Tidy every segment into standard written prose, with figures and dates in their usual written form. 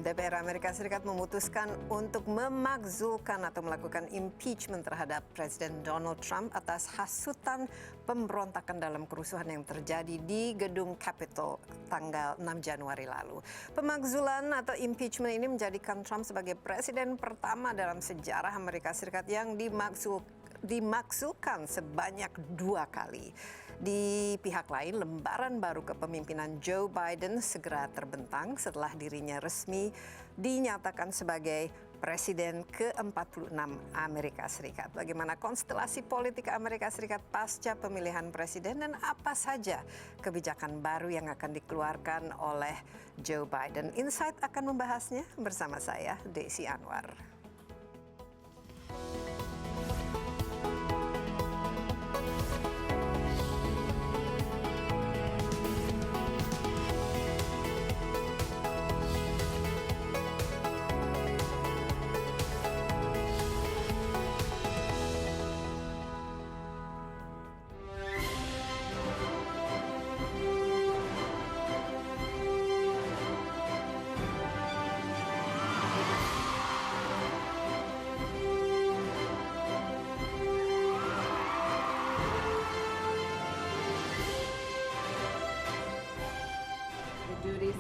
DPR Amerika Serikat memutuskan untuk memakzulkan atau melakukan impeachment terhadap Presiden Donald Trump atas hasutan pemberontakan dalam kerusuhan yang terjadi di gedung Capitol tanggal 6 Januari lalu. Pemakzulan atau impeachment ini menjadikan Trump sebagai presiden pertama dalam sejarah Amerika Serikat yang dimaksudkan sebanyak 2 kali. Di pihak lain, lembaran baru kepemimpinan Joe Biden segera terbentang setelah dirinya resmi dinyatakan sebagai Presiden ke-46 Amerika Serikat. Bagaimana konstelasi politik Amerika Serikat pasca pemilihan presiden dan apa saja kebijakan baru yang akan dikeluarkan oleh Joe Biden? Insight akan membahasnya bersama saya, Desi Anwar.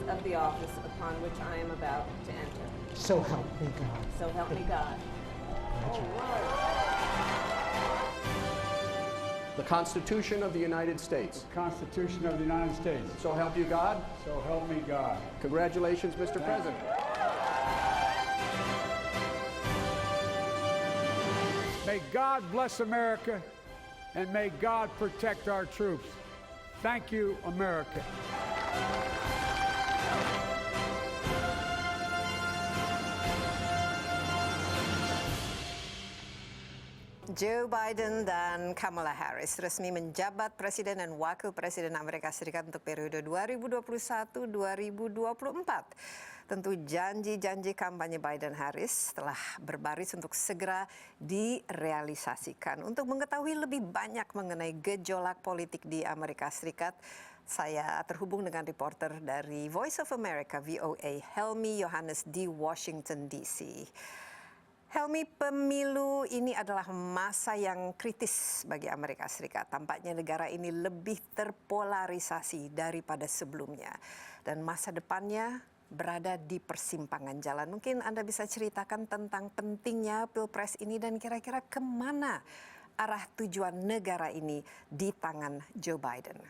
Of the office upon which I am about to enter. So help me God. So help me God. The Constitution of the United States. The Constitution of the United States. So help you God. So help me God. Congratulations, Mr. President. May God bless America and may God protect our troops. Thank you, America. Joe Biden dan Kamala Harris resmi menjabat Presiden dan Wakil Presiden Amerika Serikat untuk periode 2021-2024. Tentu janji-janji kampanye Biden-Harris telah berbaris untuk segera direalisasikan. Untuk mengetahui lebih banyak mengenai gejolak politik di Amerika Serikat, saya terhubung dengan reporter dari Voice of America, VOA, Helmy Yohannes di Washington, D.C. Helmy, pemilu ini adalah masa yang kritis bagi Amerika Serikat. Tampaknya negara ini lebih terpolarisasi daripada sebelumnya. Dan masa depannya berada di persimpangan jalan. Mungkin Anda bisa ceritakan tentang pentingnya Pilpres ini dan kira-kira kemana arah tujuan negara ini di tangan Joe Biden.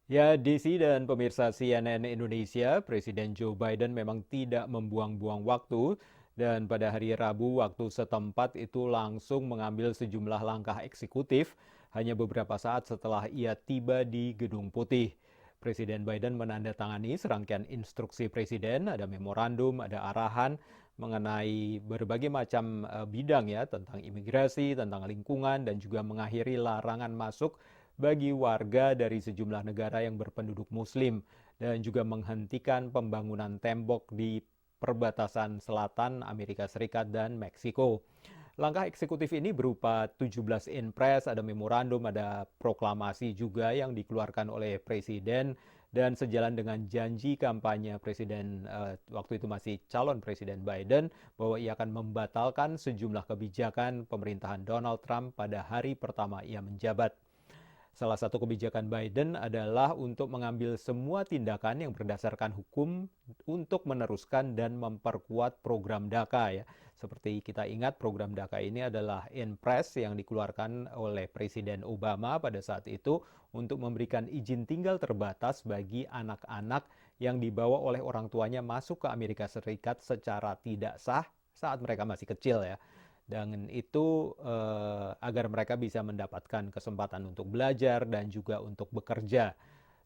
Ya, Desi dan pemirsa CNN Indonesia, Presiden Joe Biden memang tidak membuang-buang waktu. Dan pada hari Rabu waktu setempat itu langsung mengambil sejumlah langkah eksekutif hanya beberapa saat setelah ia tiba di Gedung Putih. Presiden Biden menandatangani serangkaian instruksi presiden, ada memorandum, ada arahan mengenai berbagai macam bidang ya, tentang imigrasi, tentang lingkungan, dan juga mengakhiri larangan masuk bagi warga dari sejumlah negara yang berpenduduk muslim dan juga menghentikan pembangunan tembok di perbatasan selatan Amerika Serikat dan Meksiko. Langkah eksekutif ini berupa 17 inpres, ada memorandum, ada proklamasi juga yang dikeluarkan oleh Presiden dan sejalan dengan janji kampanye Presiden waktu itu masih calon Presiden Biden bahwa ia akan membatalkan sejumlah kebijakan pemerintahan Donald Trump pada hari pertama ia menjabat. Salah satu kebijakan Biden adalah untuk mengambil semua tindakan yang berdasarkan hukum untuk meneruskan dan memperkuat program DACA ya. Seperti kita ingat, program DACA ini adalah inpres yang dikeluarkan oleh Presiden Obama pada saat itu untuk memberikan izin tinggal terbatas bagi anak-anak yang dibawa oleh orang tuanya masuk ke Amerika Serikat secara tidak sah saat mereka masih kecil ya. Dan itu agar mereka bisa mendapatkan kesempatan untuk belajar dan juga untuk bekerja.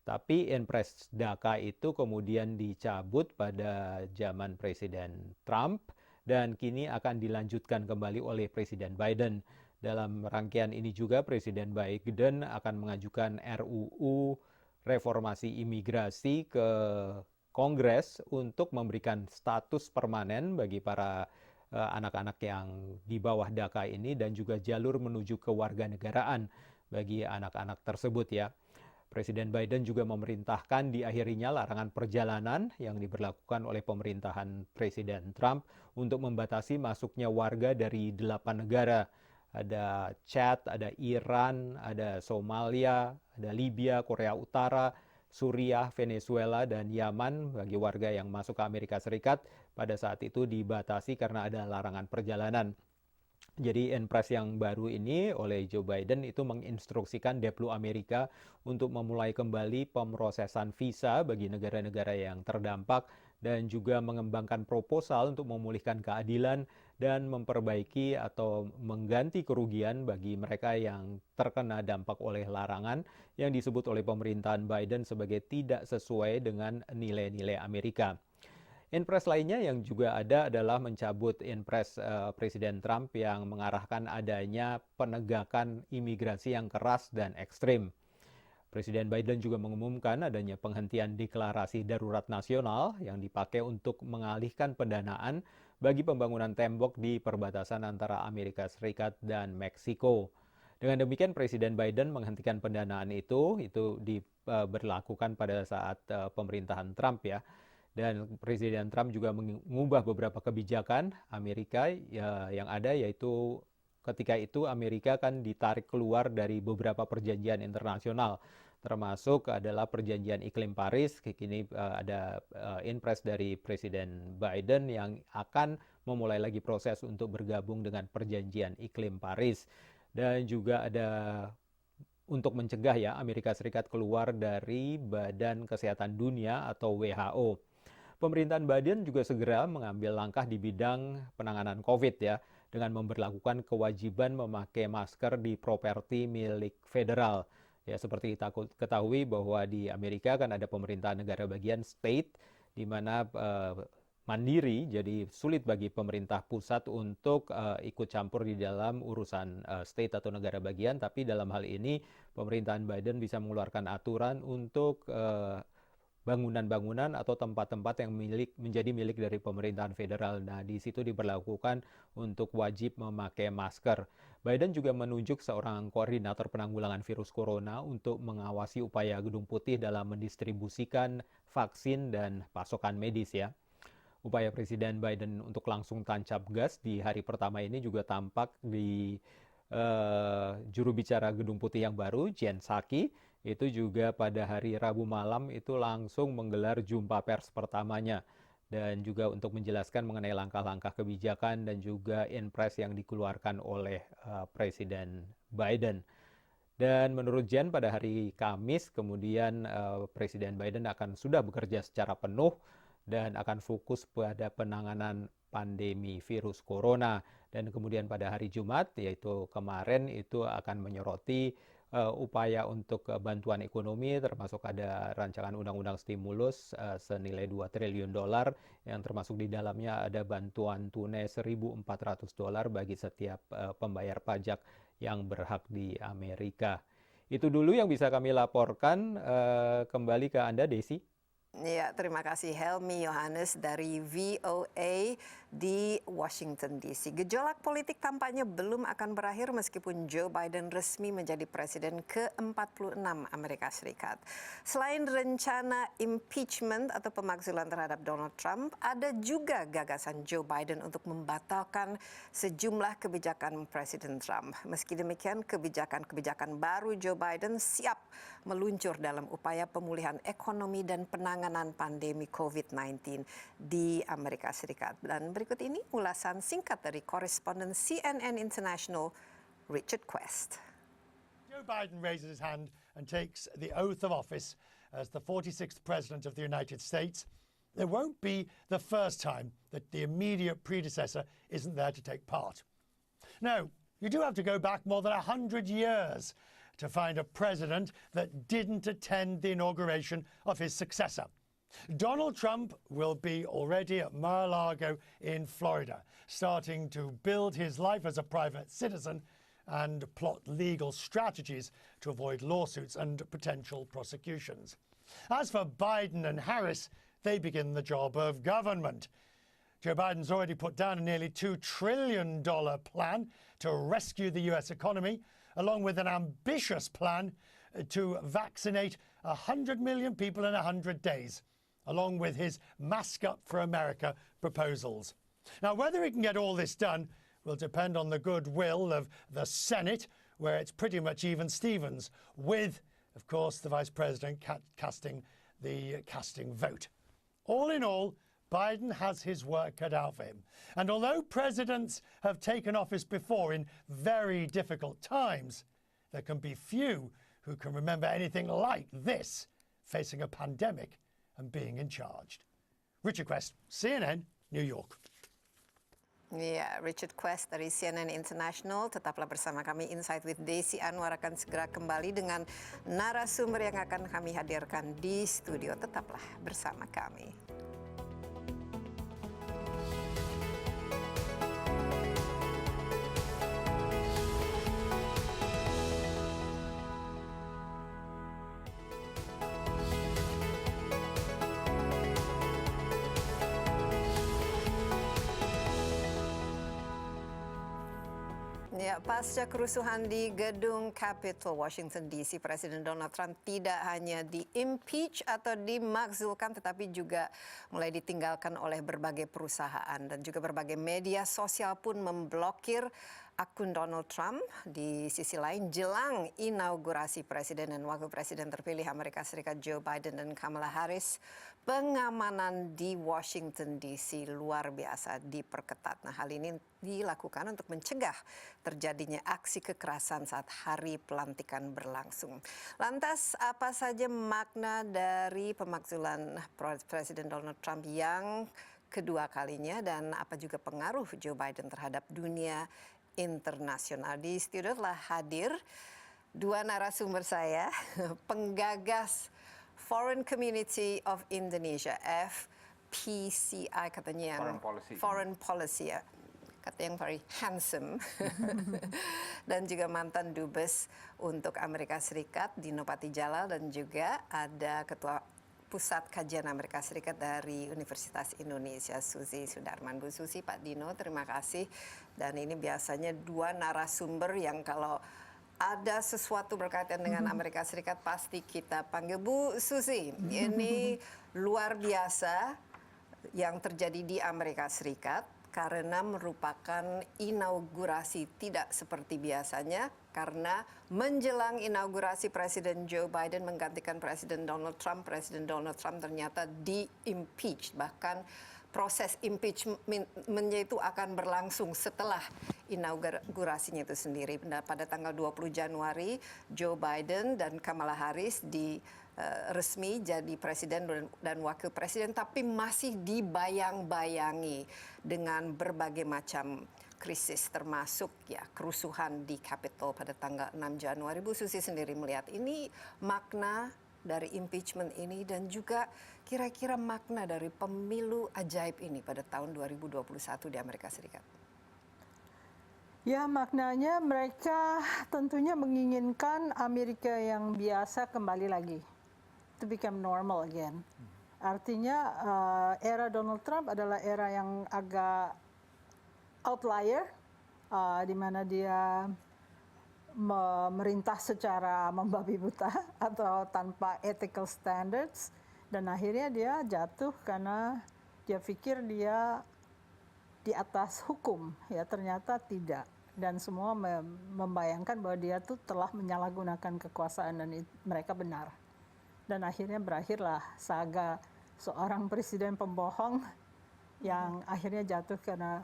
Tapi inpres DACA itu kemudian dicabut pada zaman Presiden Trump dan kini akan dilanjutkan kembali oleh Presiden Biden. Dalam rangkaian ini juga Presiden Biden akan mengajukan RUU reformasi imigrasi ke Kongres untuk memberikan status permanen bagi para anak-anak yang di bawah DACA ini dan juga jalur menuju kewarganegaraan bagi anak-anak tersebut ya. Presiden Biden juga memerintahkan diakhirinya larangan perjalanan yang diberlakukan oleh pemerintahan Presiden Trump untuk membatasi masuknya warga dari 8 negara. Ada Chad, ada Iran, ada Somalia, ada Libya, Korea Utara, Suriah, Venezuela, dan Yaman bagi warga yang masuk ke Amerika Serikat pada saat itu dibatasi karena ada larangan perjalanan. Jadi Inpres yang baru ini oleh Joe Biden itu menginstruksikan Deplu Amerika untuk memulai kembali pemrosesan visa bagi negara-negara yang terdampak dan juga mengembangkan proposal untuk memulihkan keadilan dan memperbaiki atau mengganti kerugian bagi mereka yang terkena dampak oleh larangan yang disebut oleh pemerintahan Biden sebagai tidak sesuai dengan nilai-nilai Amerika. Inpres lainnya yang juga ada adalah mencabut Inpres Presiden Trump yang mengarahkan adanya penegakan imigrasi yang keras dan ekstrim. Presiden Biden juga mengumumkan adanya penghentian deklarasi darurat nasional yang dipakai untuk mengalihkan pendanaan bagi pembangunan tembok di perbatasan antara Amerika Serikat dan Meksiko. Dengan demikian Presiden Biden menghentikan pendanaan itu diberlakukan pada saat pemerintahan Trump ya. Dan Presiden Trump juga mengubah beberapa kebijakan Amerika yang ada, yaitu ketika itu Amerika kan ditarik keluar dari beberapa perjanjian internasional, termasuk adalah perjanjian iklim Paris. Kini ada Inpres dari Presiden Biden yang akan memulai lagi proses untuk bergabung dengan perjanjian iklim Paris. Dan juga ada untuk mencegah ya Amerika Serikat keluar dari Badan Kesehatan Dunia atau WHO. Pemerintahan Biden juga segera mengambil langkah di bidang penanganan COVID ya, dengan memberlakukan kewajiban memakai masker di properti milik federal. Ya, seperti kita ketahui bahwa di Amerika kan ada pemerintahan negara bagian state, di mana mandiri, jadi sulit bagi pemerintah pusat untuk ikut campur di dalam urusan state atau negara bagian. Tapi dalam hal ini pemerintahan Biden bisa mengeluarkan aturan untuk bangunan-bangunan atau tempat-tempat yang menjadi milik dari pemerintahan federal. Nah, di situ diberlakukan untuk wajib memakai masker. Biden juga menunjuk seorang koordinator penanggulangan virus corona untuk mengawasi upaya Gedung Putih dalam mendistribusikan vaksin dan pasokan medis ya. Upaya Presiden Biden untuk langsung tancap gas di hari pertama ini juga tampak di juru bicara Gedung Putih yang baru, Jen Psaki, itu juga pada hari Rabu malam itu langsung menggelar jumpa pers pertamanya dan juga untuk menjelaskan mengenai langkah-langkah kebijakan dan juga Inpres yang dikeluarkan oleh Presiden Biden. Dan menurut Jen pada hari Kamis kemudian Presiden Biden akan sudah bekerja secara penuh dan akan fokus pada penanganan pandemi virus corona. Dan kemudian pada hari Jumat, yaitu kemarin, itu akan menyoroti upaya untuk bantuan ekonomi, termasuk ada rancangan undang-undang stimulus senilai $2 triliun yang termasuk di dalamnya ada bantuan tunai $1.400 bagi setiap pembayar pajak yang berhak di Amerika. Itu dulu yang bisa kami laporkan. Kembali ke Anda, Desi. Ya, terima kasih Helmi Yohanes dari VOA di Washington DC. Gejolak politik tampaknya belum akan berakhir meskipun Joe Biden resmi menjadi presiden ke-46 Amerika Serikat. Selain rencana impeachment atau pemakzulan terhadap Donald Trump, ada juga gagasan Joe Biden untuk membatalkan sejumlah kebijakan Presiden Trump. Meski demikian, kebijakan-kebijakan baru Joe Biden siap meluncur dalam upaya pemulihan ekonomi dan penanganan pandemi COVID-19 di Amerika Serikat. Dan berikut ini ulasan singkat dari koresponden CNN International, Richard Quest. Joe Biden raises his hand and takes the oath of office as the 46th President of the United States. It won't be the first time that the immediate predecessor isn't there to take part. No, you do have to go back more than 100 years to find a president that didn't attend the inauguration of his successor. Donald Trump will be already at Mar-a-Lago in Florida, starting to build his life as a private citizen and plot legal strategies to avoid lawsuits and potential prosecutions. As for Biden and Harris, they begin the job of government. Joe Biden's already put down a nearly $2 trillion plan to rescue the US economy, along with an ambitious plan to vaccinate 100 million people in 100 days, along with his Mask Up for America proposals. Now, whether he can get all this done will depend on the goodwill of the Senate, where it's pretty much even Stevens, with, of course, the Vice President casting the casting vote. All in all, Biden has his work cut out for him. And although presidents have taken office before in very difficult times, there can be few who can remember anything like this, facing a pandemic and being in charge. Richard Quest, CNN, New York. Ya, Richard Quest dari CNN International. Tetaplah bersama kami. Insight with Desi Anwar akan segera kembali dengan narasumber yang akan kami hadirkan di studio. Tetaplah bersama kami. Ya, pasca kerusuhan di gedung Capitol Washington DC, Presiden Donald Trump tidak hanya di-impeach atau dimakzulkan, tetapi juga mulai ditinggalkan oleh berbagai perusahaan dan juga berbagai media sosial pun memblokir akun Donald Trump. Di sisi lain, jelang inaugurasi Presiden dan Wakil Presiden terpilih Amerika Serikat Joe Biden dan Kamala Harris, pengamanan di Washington DC luar biasa diperketat. Nah, hal ini dilakukan untuk mencegah terjadinya aksi kekerasan saat hari pelantikan berlangsung. Lantas, apa saja makna dari pemakzulan Presiden Donald Trump yang kedua kalinya dan apa juga pengaruh Joe Biden terhadap dunia internasional? Di studio telah hadir dua narasumber saya, penggagas Foreign Community of Indonesia, FPCI katanya yang Foreign Policy ya, kata yang very handsome, dan juga mantan dubes untuk Amerika Serikat Dino Patijalal, dan juga ada Ketua Pusat Kajian Amerika Serikat dari Universitas Indonesia, Suzy Sudarman. Bu Suzy, Pak Dino, terima kasih. Dan ini biasanya dua narasumber yang kalau ada sesuatu berkaitan dengan Amerika Serikat pasti kita panggil. Bu Suzy, ini luar biasa yang terjadi di Amerika Serikat karena merupakan inaugurasi tidak seperti biasanya, karena menjelang inaugurasi Presiden Joe Biden menggantikan Presiden Donald Trump ternyata di-impeach. Bahkan proses impeachment-nya itu akan berlangsung setelah inaugurasinya itu sendiri. Pada tanggal 20 Januari, Joe Biden dan Kamala Harris resmi jadi presiden dan wakil presiden, tapi masih dibayang-bayangi dengan berbagai macam krisis, termasuk ya kerusuhan di Capitol pada tanggal 6 Januari. Bu Susi sendiri melihat ini makna dari impeachment ini dan juga kira-kira makna dari pemilu ajaib ini pada tahun 2021 di Amerika Serikat. Ya, maknanya mereka tentunya menginginkan Amerika yang biasa kembali lagi, to become normal again. Artinya era Donald Trump adalah era yang agak outlier, di mana dia memerintah secara membabi buta atau tanpa ethical standards, dan akhirnya dia jatuh karena dia pikir dia di atas hukum, ya ternyata tidak, dan semua membayangkan bahwa dia tuh telah menyalahgunakan kekuasaan dan mereka benar, dan akhirnya berakhirlah saga seorang presiden pembohong yang akhirnya jatuh karena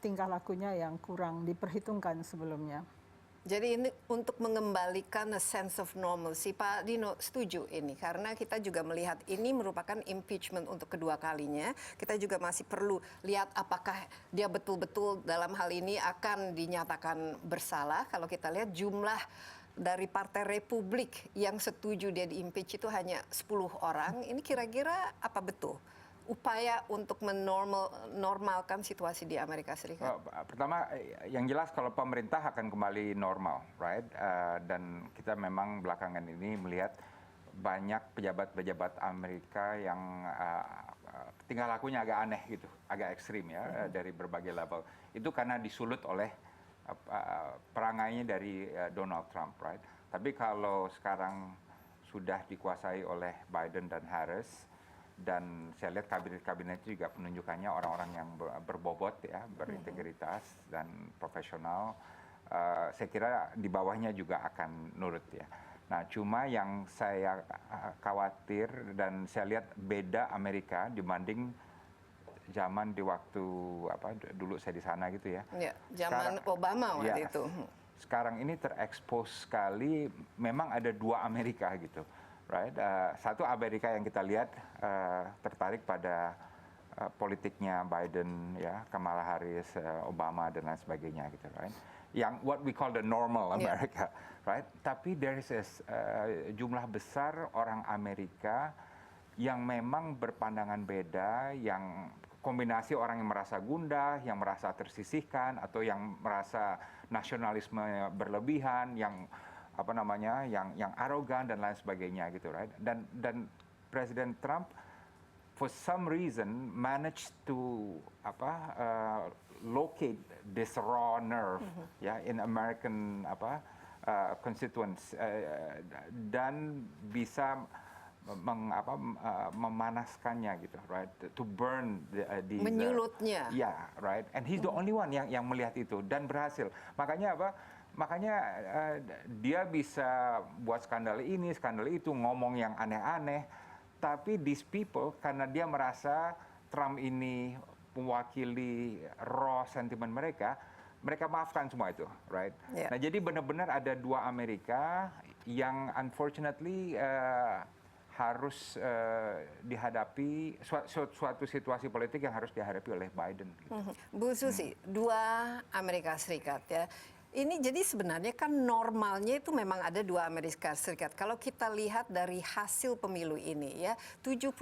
tingkah lakunya yang kurang diperhitungkan sebelumnya. Jadi ini untuk mengembalikan a sense of normalcy. Pak Dino setuju ini, karena kita juga melihat ini merupakan impeachment untuk kedua kalinya. Kita juga masih perlu lihat apakah dia betul-betul dalam hal ini akan dinyatakan bersalah. Kalau kita lihat jumlah dari Partai Republik yang setuju dia di-impeach itu hanya 10 orang. Ini kira-kira apa betul upaya untuk menormalkan situasi di Amerika Serikat? Pertama, yang jelas kalau pemerintah akan kembali normal, right? Dan kita memang belakangan ini melihat banyak pejabat-pejabat Amerika yang tingkah lakunya agak aneh gitu, agak ekstrim ya, dari berbagai level. Itu karena disulut oleh perangainya dari Donald Trump, right? Tapi kalau sekarang sudah dikuasai oleh Biden dan Harris, dan saya lihat kabinet-kabinet juga penunjukannya orang-orang yang berbobot ya, berintegritas dan profesional. Saya kira di bawahnya juga akan nurut ya. Nah, cuma yang saya khawatir dan saya lihat beda Amerika dibanding zaman di waktu dulu saya di sana gitu ya. Ya, zaman Obama waktu itu. Sekarang ini terekspos sekali, memang ada dua Amerika gitu, right? Satu Amerika yang kita lihat tertarik pada politiknya Biden ya, Kamala Harris, Obama dan lain sebagainya gitu, right? Yang what we call the normal America, right? Tapi there is jumlah besar orang Amerika yang memang berpandangan beda, yang kombinasi orang yang merasa gundah, yang merasa tersisihkan, atau yang merasa nasionalisme berlebihan, yang yang arogan dan lain sebagainya gitu, right? Dan Presiden Trump for some reason managed to locate this raw nerve ya in American constituents dan bisa memanaskannya gitu, right? To burn these, menyulutnya. Right. And he's the only one yang melihat itu dan berhasil. Makanya dia bisa buat skandal ini, skandal itu, ngomong yang aneh-aneh. Tapi these people karena dia merasa Trump ini mewakili raw sentimen mereka maafkan semua itu, right? Nah, jadi benar-benar ada dua Amerika yang unfortunately harus dihadapi suatu situasi politik yang harus dihadapi oleh Biden. Gitu. Bu Susi, dua Amerika Serikat ya. Ini jadi sebenarnya kan normalnya itu memang ada dua Amerika Serikat. Kalau kita lihat dari hasil pemilu ini ya, 75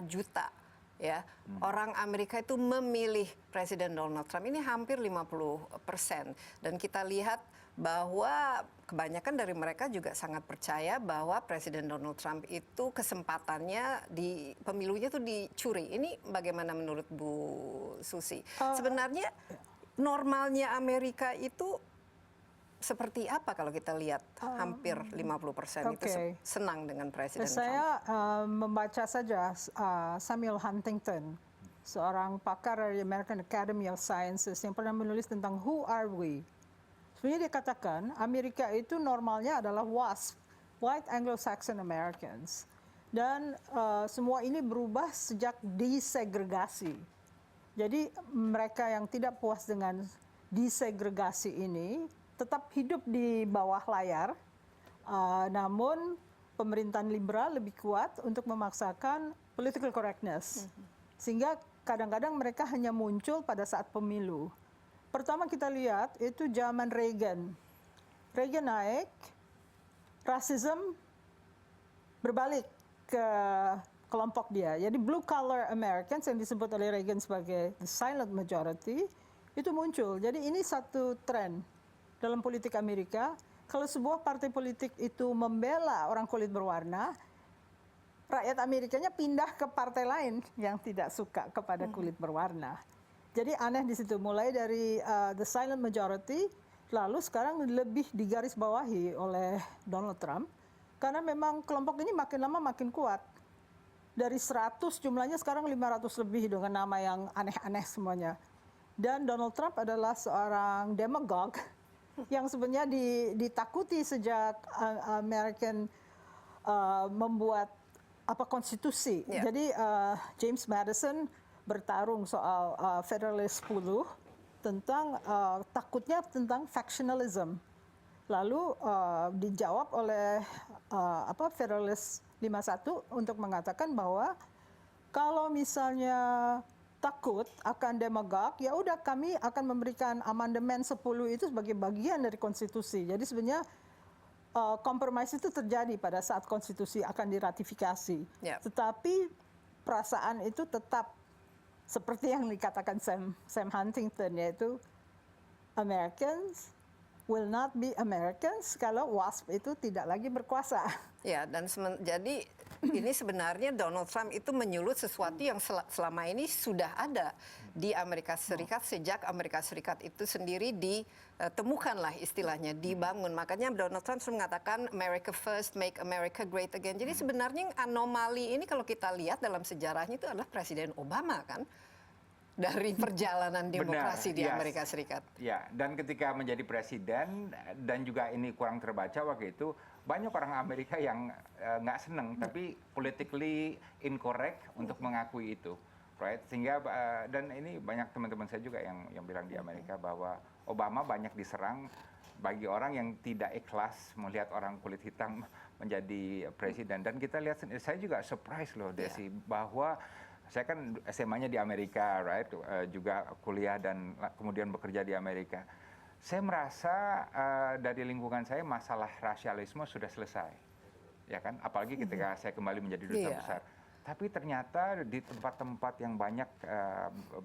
juta ya orang Amerika itu memilih Presiden Donald Trump, ini hampir 50%, dan kita lihat bahwa kebanyakan dari mereka juga sangat percaya bahwa Presiden Donald Trump itu kesempatannya di pemilunya itu dicuri. Ini bagaimana menurut Bu Susi? Sebenarnya normalnya Amerika itu seperti apa kalau kita lihat hampir 50% itu senang dengan Presiden Trump? Saya membaca saja Samuel Huntington, seorang pakar dari American Academy of Sciences yang pernah menulis tentang Who Are We? Sebenarnya dia katakan Amerika itu normalnya adalah WASP, White Anglo-Saxon Americans. Dan semua ini berubah sejak desegregasi. Jadi mereka yang tidak puas dengan desegregasi ini tetap hidup di bawah layar, namun pemerintahan liberal lebih kuat untuk memaksakan political correctness. Sehingga kadang-kadang mereka hanya muncul pada saat pemilu. Pertama kita lihat itu zaman Reagan. Reagan naik, rasisme berbalik ke kelompok dia. Jadi blue collar Americans yang disebut oleh Reagan sebagai the silent majority itu muncul. Jadi ini satu tren dalam politik Amerika. Kalau sebuah partai politik itu membela orang kulit berwarna, rakyat Amerikanya pindah ke partai lain yang tidak suka kepada kulit berwarna. Jadi aneh di situ, mulai dari the silent majority, lalu sekarang lebih digarisbawahi oleh Donald Trump, karena memang kelompok ini makin lama makin kuat. Dari 100 jumlahnya sekarang 500 lebih dengan nama yang aneh-aneh semuanya. Dan Donald Trump adalah seorang demagogue yang sebenarnya ditakuti sejak American membuat konstitusi. Jadi James Madison bertarung soal Federalist 10 tentang takutnya tentang factionalism. Lalu dijawab oleh Federalist 51 untuk mengatakan bahwa kalau misalnya takut akan demagog, ya udah kami akan memberikan amandemen 10 itu sebagai bagian dari konstitusi. Jadi sebenarnya kompromis itu terjadi pada saat konstitusi akan diratifikasi. Tetapi perasaan itu tetap seperti yang dikatakan Sam Huntington, yaitu Americans will not be Americans kalau WASP itu tidak lagi berkuasa. Ya, dan jadi ini sebenarnya Donald Trump itu menyulut sesuatu yang selama ini sudah ada di Amerika Serikat sejak Amerika Serikat itu sendiri ditemukanlah istilahnya, dibangun. Makanya Donald Trump selalu mengatakan America first, make America great again. Jadi sebenarnya anomali ini kalau kita lihat dalam sejarahnya itu adalah Presiden Obama kan, dari perjalanan demokrasi di Amerika Serikat. Ya, dan ketika menjadi presiden dan juga ini kurang terbaca waktu itu, banyak orang Amerika yang nggak seneng, tapi politically incorrect untuk mengakui itu, right? Sehingga dan ini banyak teman-teman saya juga yang bilang di Amerika bahwa Obama banyak diserang bagi orang yang tidak ikhlas melihat orang kulit hitam menjadi presiden. Dan kita lihat, saya juga surprise loh Desi, bahwa saya kan SMA-nya di Amerika, right? Juga kuliah dan kemudian bekerja di Amerika. Saya merasa dari lingkungan saya masalah rasialisme sudah selesai, ya kan? Apalagi ketika saya kembali menjadi duta besar. Tapi ternyata di tempat-tempat yang banyak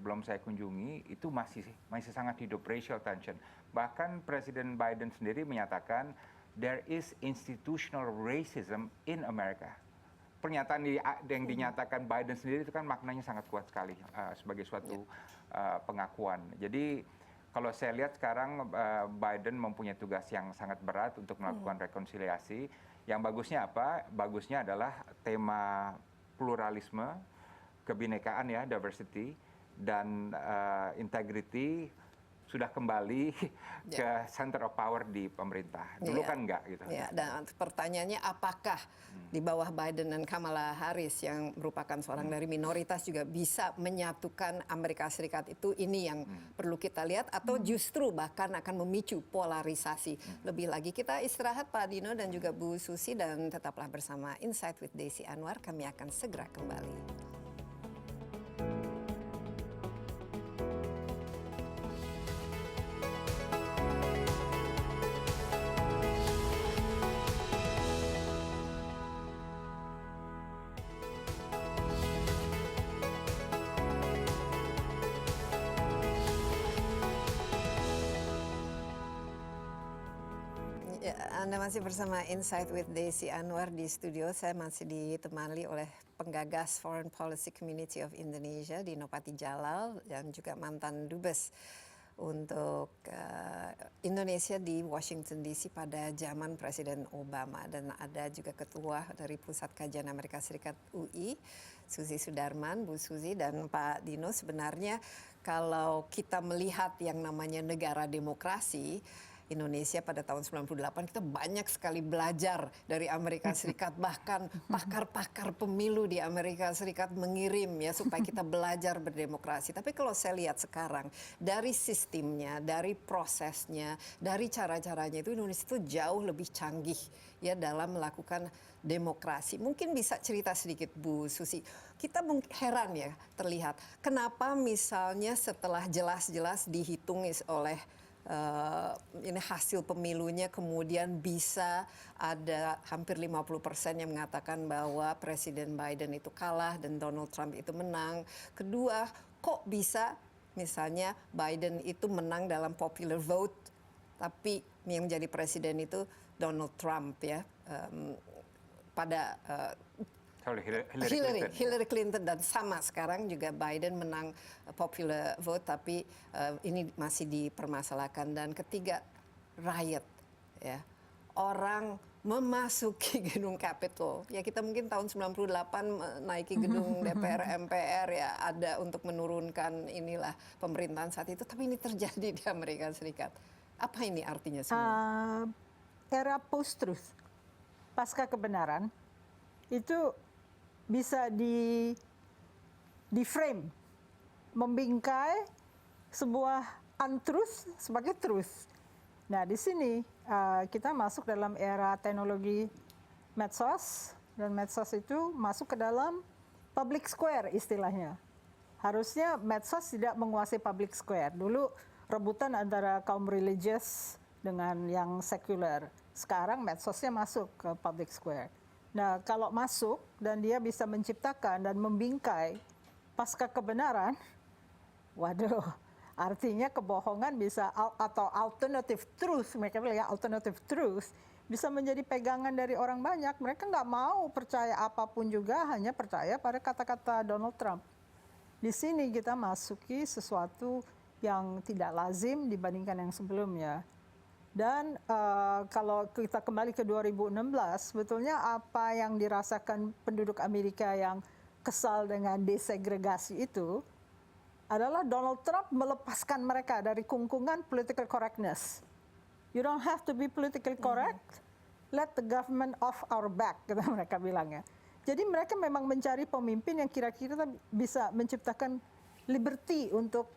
belum saya kunjungi itu masih sangat hidup racial tension. Bahkan Presiden Biden sendiri menyatakan there is institutional racism in America. Pernyataan yang dinyatakan Biden sendiri itu kan maknanya sangat kuat sekali sebagai suatu pengakuan. Jadi kalau saya lihat sekarang Biden mempunyai tugas yang sangat berat untuk melakukan rekonsiliasi. Yang bagusnya apa? Bagusnya adalah tema pluralisme, kebinekaan ya, diversity, dan integrity sudah kembali ke center of power di pemerintah. Dulu kan enggak gitu. Ya, dan pertanyaannya apakah di bawah Biden dan Kamala Harris yang merupakan seorang dari minoritas juga bisa menyatukan Amerika Serikat itu, ini yang perlu kita lihat, atau justru bahkan akan memicu polarisasi. Lebih lagi kita istirahat Pak Dino dan juga Bu Susi, dan tetaplah bersama Insight with Desi Anwar. Kami akan segera kembali. Anda masih bersama Insight with Desi Anwar. Di studio saya masih ditemani oleh penggagas Foreign Policy Community of Indonesia, Dino Patijalal, dan juga mantan dubes untuk Indonesia di Washington DC pada zaman Presiden Obama. Dan ada juga ketua dari Pusat Kajian Amerika Serikat UI, Suzy Sudarman. Bu Suzy dan Pak Dino, sebenarnya kalau kita melihat yang namanya negara demokrasi, Indonesia pada tahun 98 kita banyak sekali belajar dari Amerika Serikat. Bahkan pakar-pakar pemilu di Amerika Serikat mengirim ya supaya kita belajar berdemokrasi. Tapi kalau saya lihat sekarang dari sistemnya, dari prosesnya, dari cara-caranya itu, Indonesia itu jauh lebih canggih ya dalam melakukan demokrasi. Mungkin bisa cerita sedikit Bu Susi. Kita heran ya terlihat kenapa misalnya setelah jelas-jelas dihitung oleh ini hasil pemilunya, kemudian bisa ada hampir 50% yang mengatakan bahwa Presiden Biden itu kalah dan Donald Trump itu menang. Kedua, kok bisa misalnya Biden itu menang dalam popular vote, tapi yang menjadi presiden itu Donald Trump ya, pada Hillary Clinton, dan sama sekarang juga Biden menang popular vote, tapi ini masih dipermasalahkan. Dan ketiga, riot ya, orang memasuki gedung Capitol ya. Kita mungkin tahun 98 menaiki gedung DPR MPR ya, ada untuk menurunkan inilah pemerintahan saat itu, tapi ini terjadi di Amerika Serikat. Apa ini artinya semua? Era post-truth, pasca kebenaran, itu bisa di frame, membingkai sebuah untruth sebagai truth. Nah, di sini kita masuk dalam era teknologi medsos, dan medsos itu masuk ke dalam public square istilahnya. Harusnya medsos tidak menguasai public square. Dulu rebutan antara kaum religious dengan yang sekuler. Sekarang medsosnya masuk ke public square. Nah, kalau masuk dan dia bisa menciptakan dan membingkai pasca kebenaran, waduh, artinya kebohongan bisa, atau alternative truth, mereka bilang ya, alternative truth, bisa menjadi pegangan dari orang banyak. Mereka nggak mau percaya apapun juga, hanya percaya pada kata-kata Donald Trump. Di sini kita masuki sesuatu yang tidak lazim dibandingkan yang sebelumnya. Dan kalau kita kembali ke 2016, sebetulnya apa yang dirasakan penduduk Amerika yang kesal dengan desegregasi itu adalah Donald Trump melepaskan mereka dari kungkungan political correctness. You don't have to be politically correct. Let the government off our back, kata mereka bilangnya. Jadi mereka memang mencari pemimpin yang kira-kira bisa menciptakan liberty untuk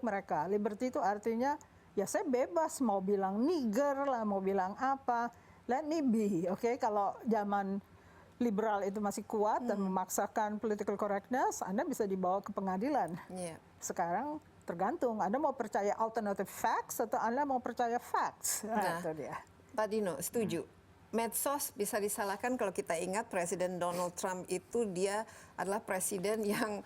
mereka. Liberty itu artinya ya saya bebas mau bilang nigger lah, mau bilang apa. Let me be, oke? Kalau zaman liberal itu masih kuat dan memaksakan political correctness, Anda bisa dibawa ke pengadilan. Yeah. Sekarang tergantung, Anda mau percaya alternative facts atau Anda mau percaya facts. Nah, itu dia. Pak Dino, setuju. Medsos bisa disalahkan kalau kita ingat Presiden Donald Trump itu dia adalah presiden yang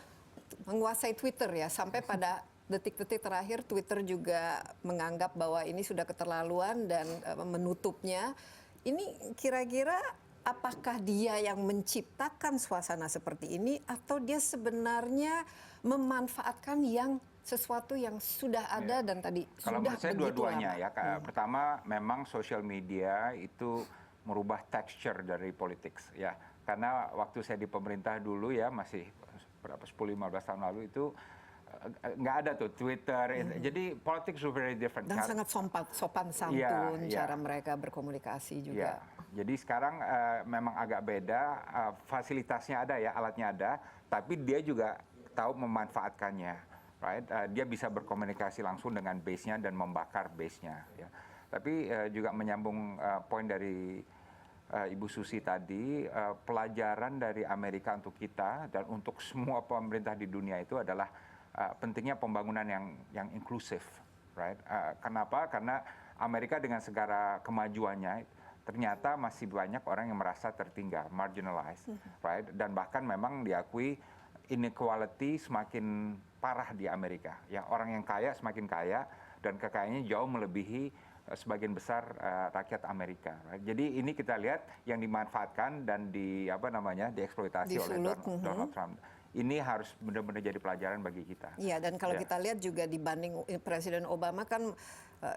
menguasai Twitter ya. Sampai pada detik-detik terakhir Twitter juga menganggap bahwa ini sudah keterlaluan dan menutupnya. Ini kira-kira apakah dia yang menciptakan suasana seperti ini atau dia sebenarnya memanfaatkan sesuatu yang sudah ada dan tadi kalau sudah menurut saya begitu dua-duanya lama. ya. Pertama memang social media itu merubah texture dari politics ya. Karena waktu saya di pemerintah dulu ya masih berapa 10-15 tahun lalu itu nggak ada tuh Twitter. Jadi politics is very different. Dan sangat sopan santun cara mereka berkomunikasi juga. Jadi sekarang memang agak beda, fasilitasnya ada ya, alatnya ada, tapi dia juga tahu memanfaatkannya, right? Dia bisa berkomunikasi langsung dengan base-nya dan membakar base-nya. Ya. Tapi juga menyambung poin dari Ibu Susi tadi, pelajaran dari Amerika untuk kita dan untuk semua pemerintah di dunia itu adalah pentingnya pembangunan yang inklusif, right? Kenapa? Karena Amerika dengan segala kemajuannya ternyata masih banyak orang yang merasa tertinggal, marginalized, right? Dan bahkan memang diakui inequality semakin parah di Amerika. Ya, orang yang kaya semakin kaya dan kekayaannya jauh melebihi sebagian besar rakyat Amerika. Right? Jadi ini kita lihat yang dimanfaatkan dan dieksploitasi oleh Donald Trump. Ini harus benar-benar jadi pelajaran bagi kita. Iya, dan kalau kita lihat juga dibanding Presiden Obama kan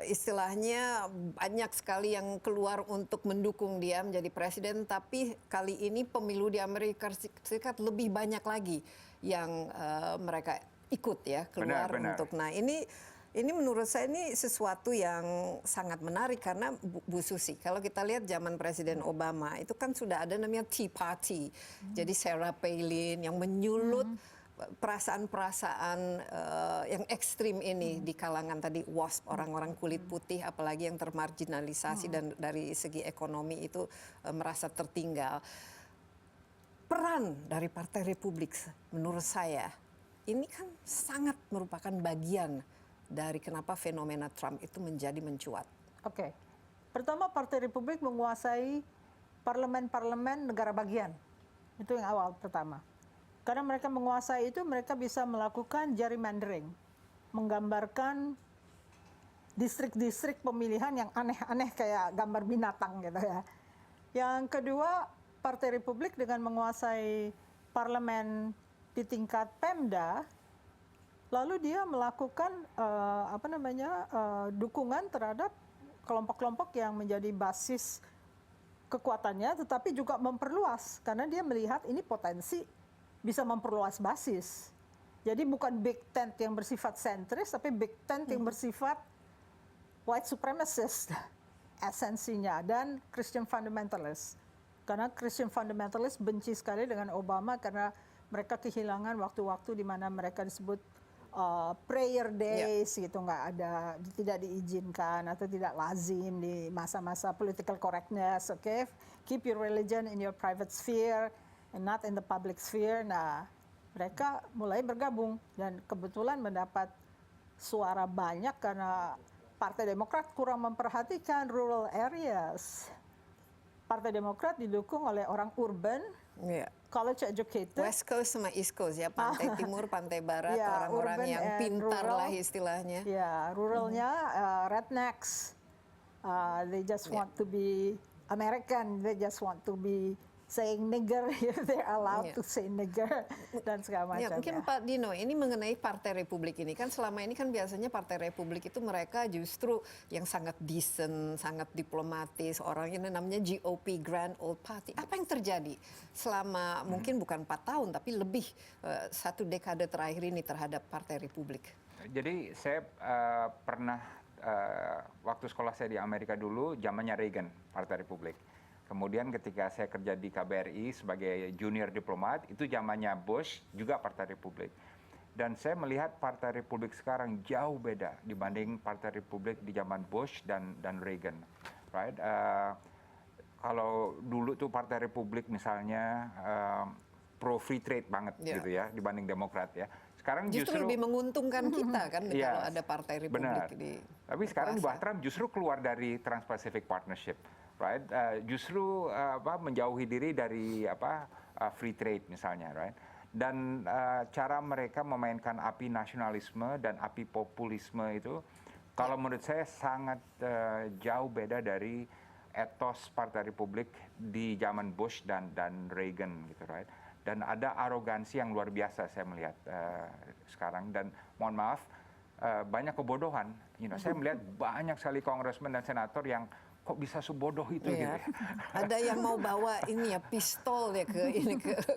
istilahnya banyak sekali yang keluar untuk mendukung dia menjadi presiden, tapi kali ini pemilu di Amerika Serikat lebih banyak lagi yang mereka ikut ya keluar untuk. Nah, ini menurut saya ini sesuatu yang sangat menarik karena Bu Susi, kalau kita lihat zaman Presiden Obama itu kan sudah ada namanya Tea Party. Jadi Sarah Palin yang menyulut perasaan-perasaan yang ekstrim ini di kalangan tadi WASP, orang-orang kulit putih apalagi yang termarginalisasi dan dari segi ekonomi itu merasa tertinggal. Peran dari Partai Republik menurut saya ini kan sangat merupakan bagian dari kenapa fenomena Trump itu menjadi mencuat. Oke. Pertama, Partai Republik menguasai parlemen-parlemen negara bagian. Itu yang awal pertama. Karena mereka menguasai itu, mereka bisa melakukan gerrymandering. Menggambarkan distrik-distrik pemilihan yang aneh-aneh kayak gambar binatang gitu ya. Yang kedua, Partai Republik dengan menguasai parlemen di tingkat Pemda, lalu dia melakukan dukungan terhadap kelompok-kelompok yang menjadi basis kekuatannya, tetapi juga memperluas karena dia melihat ini potensi bisa memperluas basis. Jadi bukan big tent yang bersifat sentris, tapi big tent yang bersifat white supremacist esensinya dan Christian fundamentalist. Karena Christian fundamentalist benci sekali dengan Obama karena mereka kehilangan waktu-waktu di mana mereka disebut prayer days gitu, nggak ada, tidak diizinkan atau tidak lazim di masa-masa political correctness. Okay, keep your religion in your private sphere and not in the public sphere. Nah, mereka mulai bergabung dan kebetulan mendapat suara banyak karena Partai Demokrat kurang memperhatikan rural areas. Partai Demokrat didukung oleh orang urban, college educated. West Coast sama East Coast ya, pantai timur, pantai barat, orang-orang yang pintar lah istilahnya. Ya, ruralnya rednecks. They just want to be American, they just want to be saying nigger, they're allowed Yeah. to say nigger dan segala Ya, macam. mungkin Pak Dino, ini mengenai Partai Republik ini kan selama ini kan biasanya Partai Republik itu mereka justru yang sangat decent, sangat diplomatis, orang ini namanya GOP Grand Old Party. Apa yang terjadi selama mungkin bukan 4 tahun tapi lebih 1 dekade terakhir ini terhadap Partai Republik? Jadi saya pernah waktu sekolah saya di Amerika dulu, zamannya Reagan, Partai Republik. Kemudian ketika saya kerja di KBRI sebagai junior diplomat, itu zamannya Bush, juga Partai Republik. Dan saya melihat Partai Republik sekarang jauh beda dibanding Partai Republik di zaman Bush dan Reagan. Right? Kalau dulu tuh Partai Republik misalnya pro free trade banget gitu ya dibanding Demokrat ya. Sekarang Justru lebih menguntungkan kita kan Yes, kalau ada Partai Republik benar. di Tapi sekarang di bawah berkuasa. Trump justru keluar dari Trans-Pacific Partnership, right? Justru menjauhi diri dari free trade misalnya, right? Dan cara mereka memainkan api nasionalisme dan api populisme itu, kalau menurut saya sangat jauh beda dari etos Partai Republik di zaman Bush dan Reagan, gitu, right? Dan ada arogansi yang luar biasa saya melihat sekarang, dan mohon maaf banyak kebodohan. Saya melihat banyak sekali kongresmen dan senator yang kok bisa sebodoh itu gitu ya. Ada yang mau bawa ini ya pistol ya ke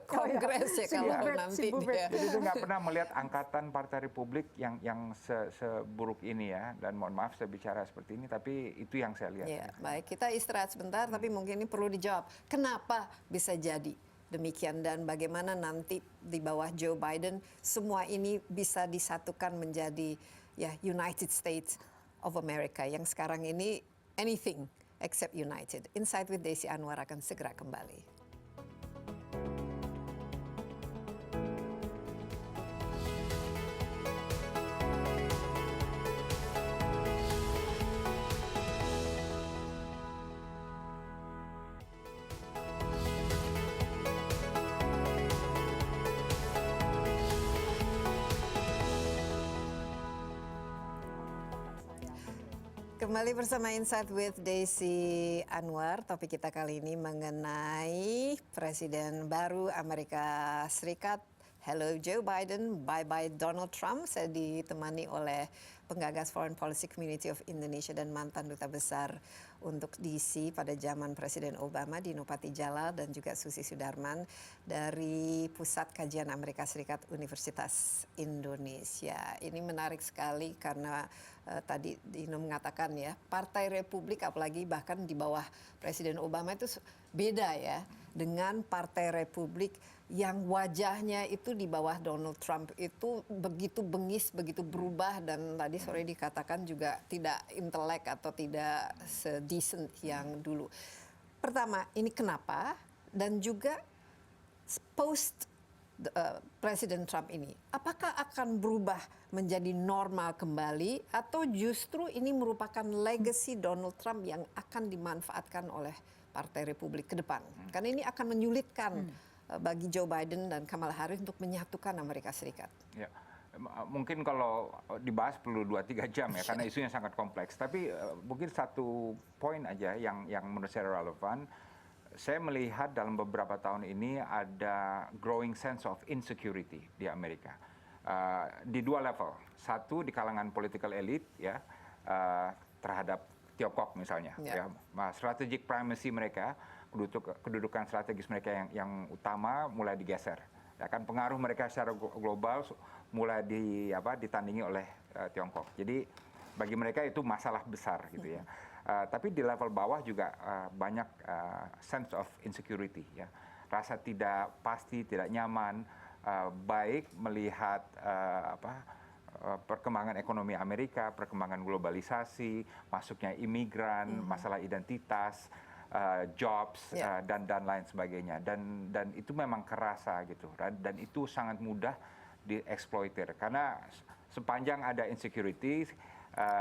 Kongres ya kalau nanti dia. Jadi saya nggak pernah melihat angkatan Partai Republik yang seburuk ini ya. Dan mohon maaf saya bicara seperti ini, tapi itu yang saya lihat. Ya, baik, kita istirahat sebentar, tapi mungkin ini perlu dijawab. Kenapa bisa jadi demikian dan bagaimana nanti di bawah Joe Biden semua ini bisa disatukan menjadi ya United States of America yang sekarang ini anything except united. Insight with Desi Anwar akan segera kembali. Kembali bersama Insight with Desi Anwar. Topik kita kali ini mengenai Presiden baru Amerika Serikat. Hello Joe Biden, bye-bye Donald Trump. Saya ditemani oleh penggagas Foreign Policy Community of Indonesia dan mantan Duta Besar untuk DC pada zaman Presiden Obama, Dino Patijala, dan juga Susi Sudarman dari Pusat Kajian Amerika Serikat Universitas Indonesia. Ini menarik sekali karena tadi Dino mengatakan ya, Partai Republik apalagi bahkan di bawah Presiden Obama itu beda ya dengan Partai Republik yang wajahnya itu di bawah Donald Trump itu begitu bengis, begitu berubah, dan tadi sore dikatakan juga tidak intelek atau tidak sedecent yang dulu. Pertama, ini kenapa? Dan juga post Presiden Trump ini, apakah akan berubah menjadi normal kembali atau justru ini merupakan legacy Donald Trump yang akan dimanfaatkan oleh Partai Republik ke depan? Karena ini akan menyulitkan bagi Joe Biden dan Kamala Harris untuk menyatukan Amerika Serikat. Ya, mungkin kalau dibahas perlu 2-3 jam ya, karena isunya sangat kompleks. Tapi mungkin satu poin aja yang menurut saya relevan. Saya melihat dalam beberapa tahun ini ada growing sense of insecurity di Amerika. Di 2 level. Satu di kalangan political elite ya, terhadap Tiongkok misalnya. Ya. Strategic primacy mereka, kedudukan strategis mereka yang utama mulai digeser. Ya kan, pengaruh mereka secara global mulai ditandingi oleh Tiongkok. Jadi bagi mereka itu masalah besar gitu ya. Tapi di level bawah juga banyak sense of insecurity ya. Rasa tidak pasti, tidak nyaman, baik melihat perkembangan ekonomi Amerika, perkembangan globalisasi, masuknya imigran, masalah identitas, jobs dan lain sebagainya, dan itu memang kerasa gitu, dan itu sangat mudah dieksploitir karena sepanjang ada insecurity,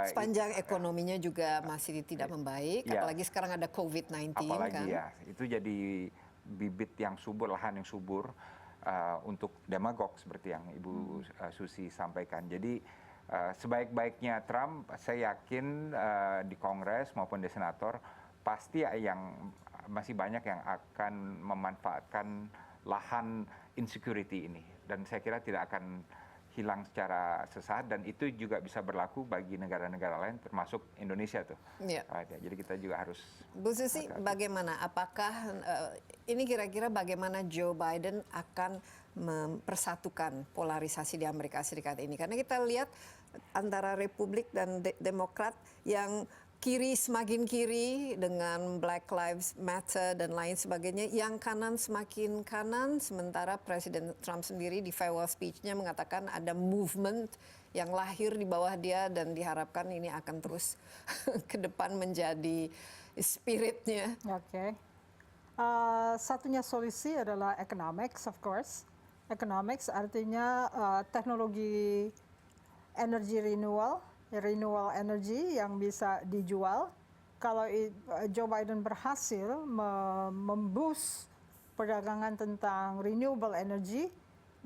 sepanjang ekonominya juga masih tidak membaik, apalagi sekarang ada COVID-19 apalagi kan. Ya, itu jadi bibit yang subur, lahan yang subur untuk demagog seperti yang Ibu Susi sampaikan. Jadi sebaik-baiknya Trump, saya yakin di Kongres maupun di Senator pasti yang masih banyak yang akan memanfaatkan lahan insecurity ini, dan saya kira tidak akan hilang secara sesaat, dan itu juga bisa berlaku bagi negara-negara lain termasuk Indonesia tuh. Iya. Jadi kita juga harus. Bu Susi, bagaimana? Apakah ini kira-kira bagaimana Joe Biden akan mempersatukan polarisasi di Amerika Serikat ini? Karena kita lihat antara Republik dan Demokrat yang kiri semakin kiri dengan Black Lives Matter dan lain sebagainya, yang kanan semakin kanan, sementara Presiden Trump sendiri di farewell speech-nya mengatakan ada movement yang lahir di bawah dia dan diharapkan ini akan terus ke depan menjadi spiritnya. Oke. Satunya solusi adalah economics, of course. Economics artinya teknologi energi renewal energy yang bisa dijual. Kalau Joe Biden berhasil memboost perdagangan tentang renewable energy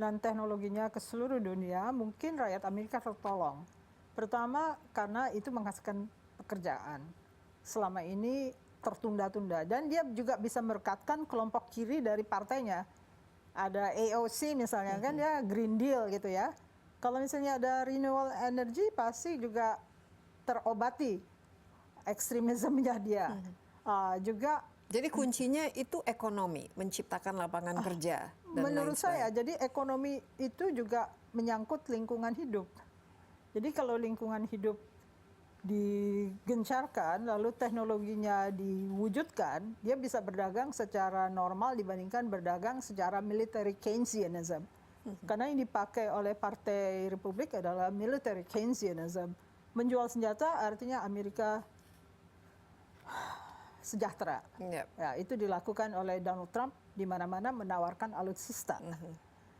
dan teknologinya ke seluruh dunia, mungkin rakyat Amerika tertolong. Pertama, karena itu menghasilkan pekerjaan. Selama ini tertunda-tunda. Dan dia juga bisa merekatkan kelompok kiri dari partainya. Ada AOC misalnya, kan dia Green Deal gitu ya. Kalau misalnya ada renewable energy, pasti juga terobati ekstremismenya dia. Juga jadi kuncinya itu ekonomi, menciptakan lapangan kerja. Dan menurut saya, jadi ekonomi itu juga menyangkut lingkungan hidup. Jadi kalau lingkungan hidup digencarkan, lalu teknologinya diwujudkan, dia bisa berdagang secara normal dibandingkan berdagang secara military Keynesianism. Karena yang dipakai oleh Partai Republik adalah military Keynesianism. Menjual senjata artinya Amerika sejahtera. Yep. Ya, itu dilakukan oleh Donald Trump di mana-mana menawarkan alutsista.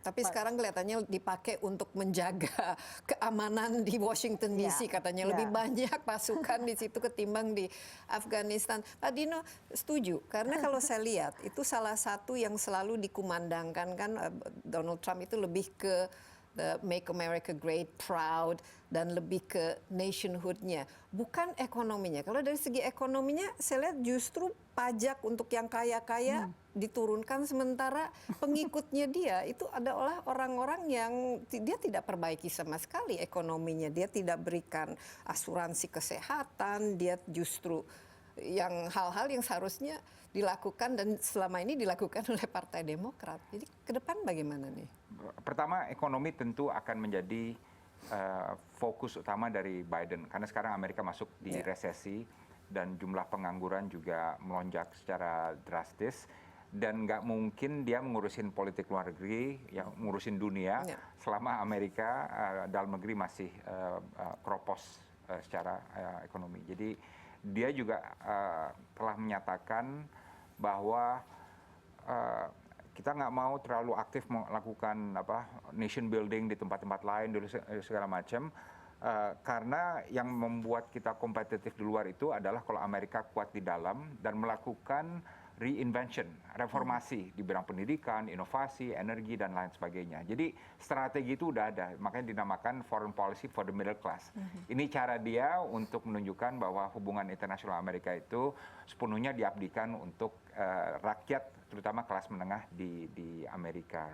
Tapi sekarang kelihatannya dipakai untuk menjaga keamanan di Washington DC, katanya lebih banyak pasukan di situ ketimbang di Afghanistan. Pak Dino setuju, karena kalau saya lihat itu salah satu yang selalu dikumandangkan kan Donald Trump itu lebih ke the Make America Great, Proud, dan lebih ke nationhood-nya, bukan ekonominya. Kalau dari segi ekonominya, saya lihat justru pajak untuk yang kaya-kaya diturunkan, sementara pengikutnya dia itu adalah orang-orang yang dia tidak perbaiki sama sekali ekonominya. Dia tidak berikan asuransi kesehatan, dia justru yang hal-hal yang seharusnya dilakukan dan selama ini dilakukan oleh Partai Demokrat. Jadi ke depan bagaimana nih? Pertama, ekonomi tentu akan menjadi fokus utama dari Biden, karena sekarang Amerika masuk di resesi dan jumlah pengangguran juga melonjak secara drastis, dan nggak mungkin dia mengurusin politik luar negeri, ya ngurusin dunia selama Amerika dalam negeri masih kropos secara ekonomi. Jadi dia juga telah menyatakan bahwa kita nggak mau terlalu aktif melakukan nation building di tempat-tempat lain dulu segala macam, karena yang membuat kita kompetitif di luar itu adalah kalau Amerika kuat di dalam dan melakukan reinvention, reformasi di bidang pendidikan, inovasi, energi, dan lain sebagainya. Jadi strategi itu udah ada, makanya dinamakan foreign policy for the middle class. Ini cara dia untuk menunjukkan bahwa hubungan internasional Amerika itu sepenuhnya diabdikan untuk rakyat, terutama kelas menengah di Amerika.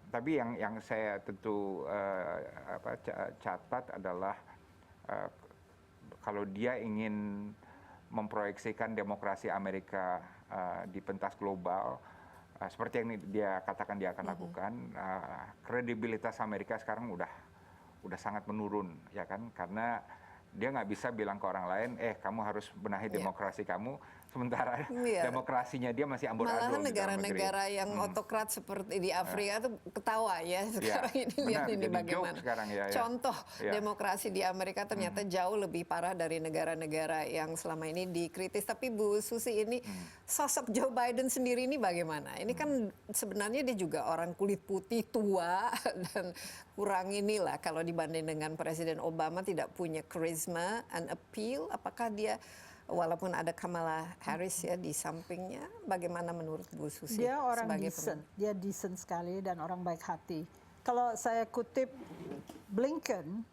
Tapi yang saya tentu catat adalah kalau dia ingin memproyeksikan demokrasi Amerika di pentas global, seperti yang dia katakan dia akan lakukan, kredibilitas Amerika sekarang udah sangat menurun, ya kan? Karena dia nggak bisa bilang ke orang lain, kamu harus benahi demokrasi kamu, sementara demokrasinya dia masih amburadul. Malahan negara-negara yang otokrat seperti di Afrika itu ketawa ya sekarang ini. Lihat ini bagaimana sekarang, contoh demokrasi di Amerika ternyata jauh lebih parah dari negara-negara yang selama ini dikritis. Tapi Bu Susi, ini sosok Joe Biden sendiri ini bagaimana? Ini kan sebenarnya dia juga orang kulit putih tua dan kurang inilah kalau dibanding dengan Presiden Obama, tidak punya charisma and appeal. Apakah dia, walaupun ada Kamala Harris ya di sampingnya, bagaimana menurut Bu Susi? Dia orang decent, dia decent sekali dan orang baik hati. Kalau saya kutip Blinken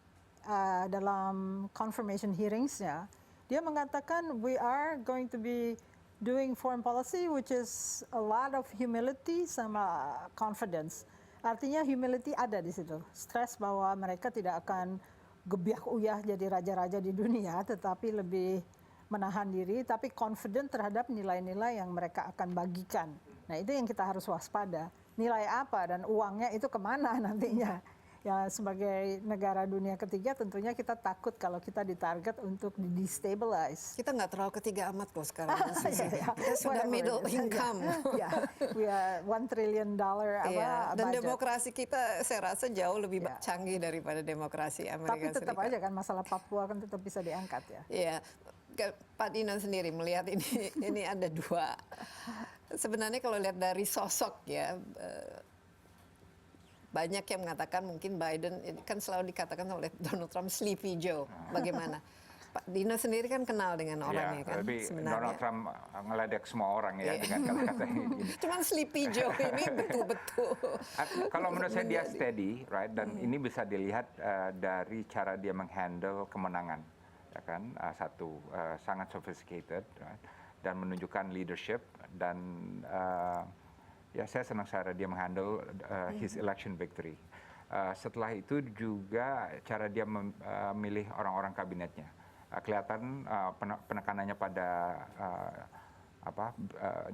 dalam confirmation hearings-nya, Dia mengatakan we are going to be doing foreign policy which is a lot of humility sama confidence. Artinya humility ada di situ. Stres bahwa mereka tidak akan gebiak uyah jadi raja-raja di dunia, tetapi lebih menahan diri, tapi confident terhadap nilai-nilai yang mereka akan bagikan. Nah itu yang kita harus waspada. Nilai apa dan uangnya itu kemana nantinya. Ya sebagai negara dunia ketiga tentunya kita takut kalau kita ditarget untuk destabilize. Kita nggak terlalu ketiga amat kok sekarang. Kita sudah middle income. Ya, we are $1 trillion Iya, dan budget. demokrasi kita saya rasa jauh lebih canggih daripada demokrasi Amerika Tapi tetap Serikat. aja kan masalah Papua kan tetap bisa diangkat ya. Iya, Pak Dino sendiri melihat ini ada dua. Sebenarnya kalau lihat dari sosok ya, banyak yang mengatakan mungkin Biden ini kan selalu dikatakan oleh Donald Trump Sleepy Joe. Bagaimana? Pak Dino sendiri kan kenal dengan orangnya kan tapi sebenarnya. Donald Trump ngeledek semua orang ya dengan kata-kata gini. Cuman Sleepy Joe ini betul-betul. Kalau menurut saya dia steady, right? Dan ini bisa dilihat dari cara dia menghandle kemenangan, ya kan? Sangat sophisticated, right? Dan menunjukkan leadership dan ya saya senang cara dia menghandle his election victory. Setelah itu juga cara dia memilih orang-orang kabinetnya. Kelihatan penekanannya pada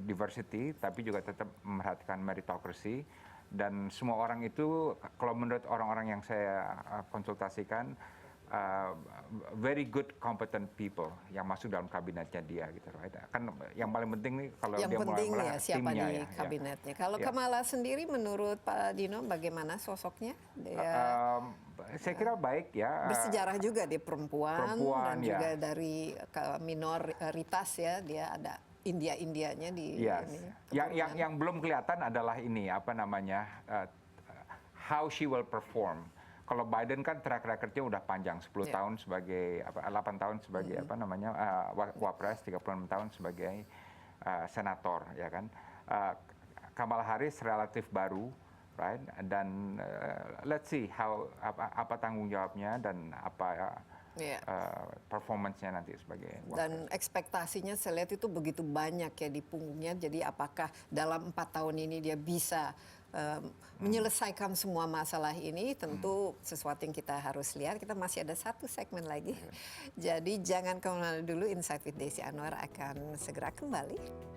diversity, tapi juga tetap memperhatikan meritocracy. Dan semua orang itu, kalau menurut orang-orang yang saya konsultasikan, very good competent people yang masuk dalam kabinetnya dia gitu, right? Kan yang paling penting nih kalau Yang dia penting mulai ya siapa timnya di ya, kabinetnya. Kalau Ya. Kamala sendiri menurut Pak Dino bagaimana sosoknya? Dia saya kira baik ya. bersejarah juga dia perempuan dan ya. juga dari minoritas ya, dia ada India-Indianya di Yes. ini, Yang belum kelihatan adalah ini apa namanya how she will perform. Kalau Biden kan track record-nya udah panjang, 10 tahun sebagai 8 tahun sebagai wapres, 36 tahun sebagai senator, ya kan. Kamala Harris relatif baru, right? Dan let's see apa tanggung jawabnya dan apa performance-nya nanti sebagai wapres. Dan ekspektasinya saya lihat itu begitu banyak ya di punggungnya. Jadi apakah dalam 4 tahun ini dia bisa menyelesaikan semua masalah ini? Tentu sesuatu yang kita harus lihat. Kita masih ada satu segmen lagi. Jadi jangan kemana-mana dulu. Insight with Desi Anwar akan segera kembali.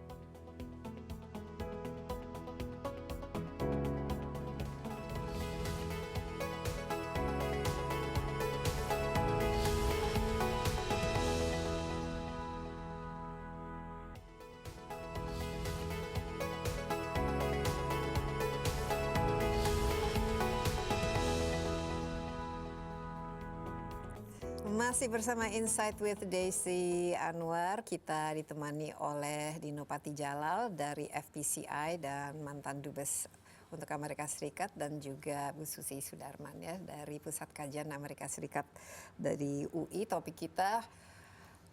Masih bersama Insight with Desi Anwar, kita ditemani oleh Dino Patijalal dari FPCI dan mantan Dubes untuk Amerika Serikat, dan juga Bu Susi Sudarman ya dari Pusat Kajian Amerika Serikat dari UI. Topik kita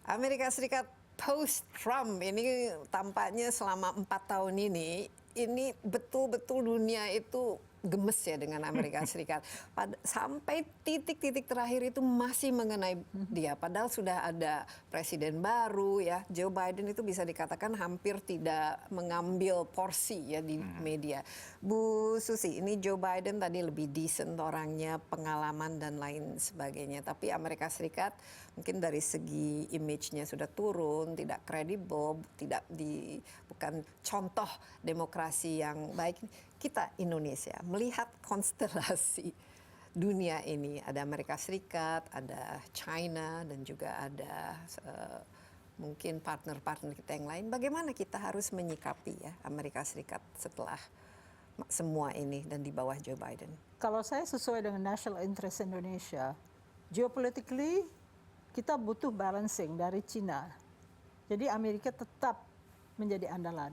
Amerika Serikat post Trump. Ini tampaknya selama 4 tahun ini betul-betul dunia itu gemes ya dengan Amerika Serikat. Sampai titik-titik terakhir itu masih mengenai dia. Padahal sudah ada presiden baru ya. Joe Biden itu bisa dikatakan hampir tidak mengambil porsi ya di media. Bu Susi, ini Joe Biden tadi lebih decent orangnya, pengalaman dan lain sebagainya. Tapi Amerika Serikat mungkin dari segi image-nya sudah turun, tidak kredibel, bukan contoh demokrasi yang baik. Kita Indonesia melihat konstelasi dunia ini, ada Amerika Serikat, ada China, dan juga ada mungkin partner-partner kita yang lain. Bagaimana kita harus menyikapi ya Amerika Serikat setelah semua ini dan di bawah Joe Biden? Kalau saya sesuai dengan national interest Indonesia, geopolitically kita butuh balancing dari China. Jadi Amerika tetap menjadi andalan.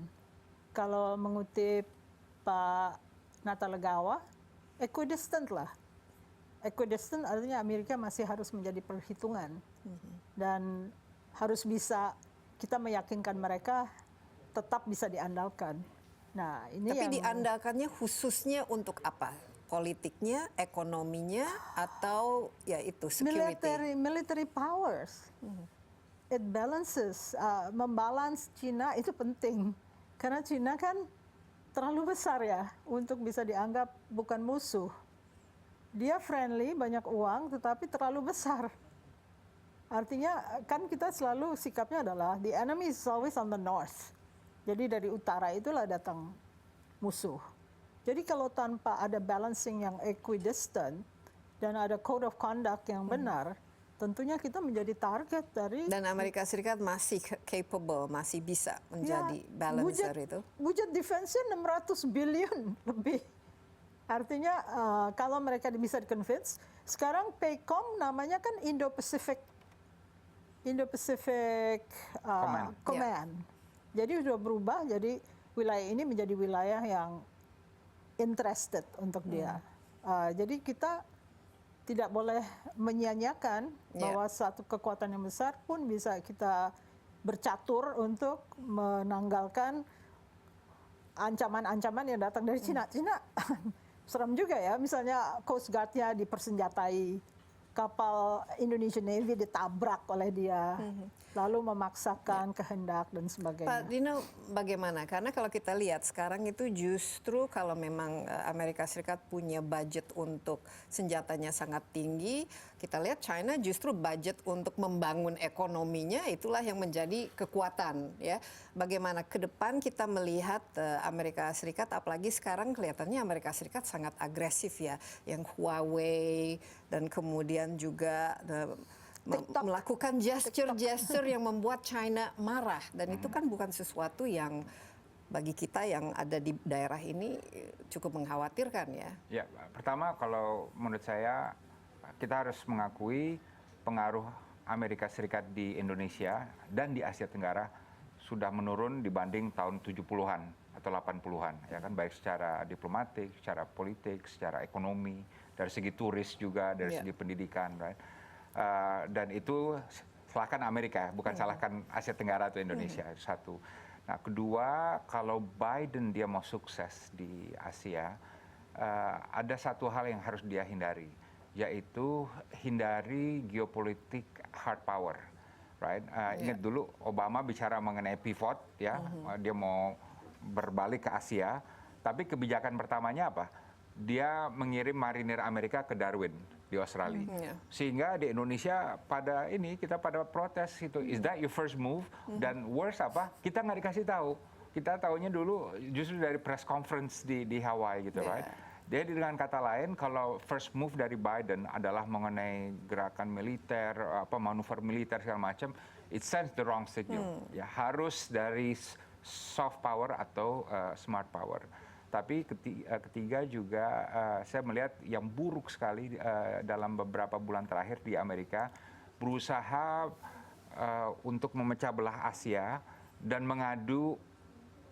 Kalau mengutip Pak Natalegawa, equidistant lah. Equidistant artinya Amerika masih harus menjadi perhitungan. Dan harus bisa kita meyakinkan mereka tetap bisa diandalkan. Nah, ini Tapi yang diandalkannya khususnya untuk apa? Politiknya, ekonominya, atau ya itu security? military powers. it balances, membalance Cina itu penting. Karena Cina kan terlalu besar ya untuk bisa dianggap bukan musuh. Dia friendly, banyak uang, tetapi terlalu besar. Artinya kan kita selalu sikapnya adalah the enemy is always on the north. Jadi dari utara itulah datang musuh. Jadi kalau tanpa ada balancing yang equidistant dan ada code of conduct yang benar, tentunya kita menjadi target dari... Dan Amerika Serikat masih capable, masih bisa menjadi balancer itu. Budget defense-nya 600 billion lebih. Artinya kalau mereka bisa di-convince, sekarang PACOM namanya kan Indo-Pacific Command. Jadi sudah berubah, jadi wilayah ini menjadi wilayah yang interested untuk dia. Jadi kita tidak boleh menyia-nyiakan bahwa satu kekuatan yang besar pun bisa kita bercatur untuk menanggalkan ancaman-ancaman yang datang dari Cina. Cina serem juga ya, misalnya Coast Guard-nya dipersenjatai, kapal Indonesian Navy ditabrak oleh dia, lalu memaksakan kehendak dan sebagainya. Pak Dino, bagaimana? Karena kalau kita lihat sekarang itu justru kalau memang Amerika Serikat punya budget untuk senjatanya sangat tinggi, kita lihat China justru budget untuk membangun ekonominya itulah yang menjadi kekuatan, ya. Bagaimana ke depan kita melihat Amerika Serikat, apalagi sekarang kelihatannya Amerika Serikat sangat agresif ya, yang Huawei dan kemudian juga melakukan gesture yang membuat China marah, dan itu kan bukan sesuatu yang bagi kita yang ada di daerah ini cukup mengkhawatirkan ya. Ya, pertama kalau menurut saya kita harus mengakui pengaruh Amerika Serikat di Indonesia dan di Asia Tenggara sudah menurun dibanding tahun 70-an atau 80-an, ya kan, baik secara diplomatik, secara politik, secara ekonomi, dari segi turis juga, dari segi pendidikan, right? Dan itu salahkan Amerika, bukan salahkan Asia Tenggara atau Indonesia, itu satu. Nah, kedua, kalau Biden dia mau sukses di Asia, ada satu hal yang harus dia hindari, yaitu hindari geopolitik hard power, right? Ingat dulu Obama bicara mengenai pivot, ya, dia mau berbalik ke Asia, tapi kebijakan pertamanya apa? Dia mengirim marinir Amerika ke Darwin di Australia, sehingga di Indonesia kita pada protes itu, is that your first move? Dan worse apa? Kita nggak dikasih tahu. Kita tahunya dulu justru dari press conference di Hawaii gitu, right? Jadi dengan kata lain, kalau first move dari Biden adalah mengenai gerakan militer, manuver militer segala macam, it sends the wrong signal. Ya, harus dari soft power atau smart power. Tapi ketiga juga saya melihat yang buruk sekali dalam beberapa bulan terakhir di Amerika, berusaha untuk memecah belah Asia dan mengadu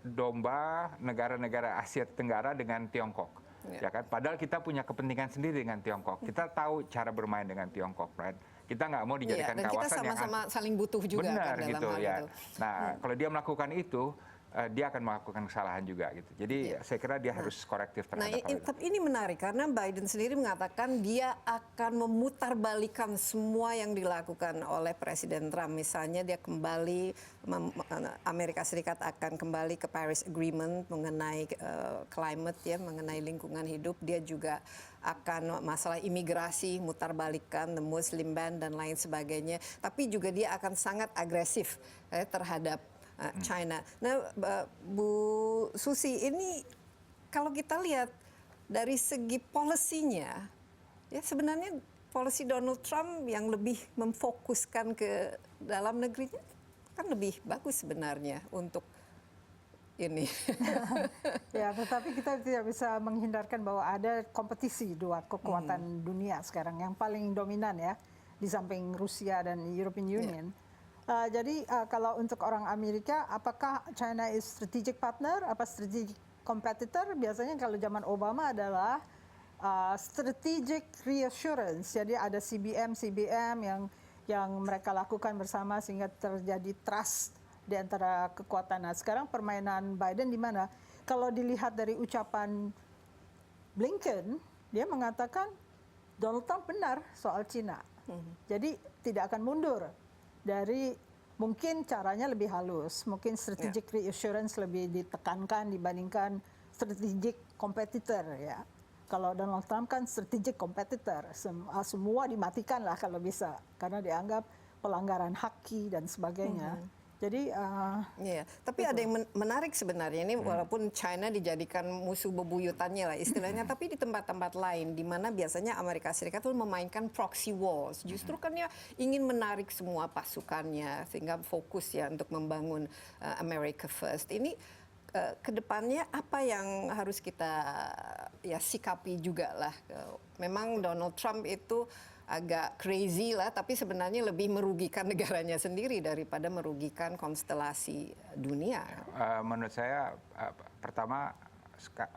domba negara-negara Asia Tenggara dengan Tiongkok. Ya kan? Padahal kita punya kepentingan sendiri dengan Tiongkok. Kita tahu cara bermain dengan Tiongkok, right? Kita nggak mau dijadikan dan kawasan kita sama-sama saling butuh juga benar, kan dalam gitu, hal ya. itu. Nah, kalau dia melakukan itu, dia akan melakukan kesalahan juga gitu. Jadi saya kira dia harus korektif terhadap hal itu. Tapi ini menarik karena Biden sendiri mengatakan dia akan memutarbalikkan semua yang dilakukan oleh Presiden Trump. Misalnya dia kembali, Amerika Serikat akan kembali ke Paris Agreement mengenai climate, ya, mengenai lingkungan hidup. Dia juga akan masalah imigrasi, mutarbalikkan, the Muslim ban dan lain sebagainya. Tapi juga dia akan sangat agresif terhadap China. Nah, Bu Susi, ini kalau kita lihat dari segi polisinya, ya sebenarnya polisi Donald Trump yang lebih memfokuskan ke dalam negerinya kan lebih bagus sebenarnya untuk ini. Ya, tetapi kita tidak bisa menghindarkan bahwa ada kompetisi dua kekuatan dunia sekarang yang paling dominan ya, di samping Rusia dan European Union. Jadi kalau untuk orang Amerika, apakah China is strategic partner, apa strategic competitor? Biasanya kalau zaman Obama adalah strategic reassurance. Jadi ada CBM yang mereka lakukan bersama sehingga terjadi trust di antara kekuatan. Nah, sekarang permainan Biden di mana? Kalau dilihat dari ucapan Blinken, dia mengatakan Donald Trump benar soal Cina. Jadi tidak akan mundur dari mungkin caranya lebih halus, mungkin strategic reassurance lebih ditekankan dibandingkan strategic competitor ya. Kalau Donald Trump kan strategic competitor, semua dimatikan lah kalau bisa, karena dianggap pelanggaran haki dan sebagainya. Jadi, Iya, tapi ada yang menarik sebenarnya ini, walaupun China dijadikan musuh bebuyutannya lah istilahnya, tapi di tempat-tempat lain di mana biasanya Amerika Serikat itu memainkan proxy wars, justru kan ya ingin menarik semua pasukannya sehingga fokus ya untuk membangun America First. Ini kedepannya apa yang harus kita ya sikapi juga lah. Memang Donald Trump itu agak crazy lah, tapi sebenarnya lebih merugikan negaranya sendiri daripada merugikan konstelasi dunia. Menurut saya, pertama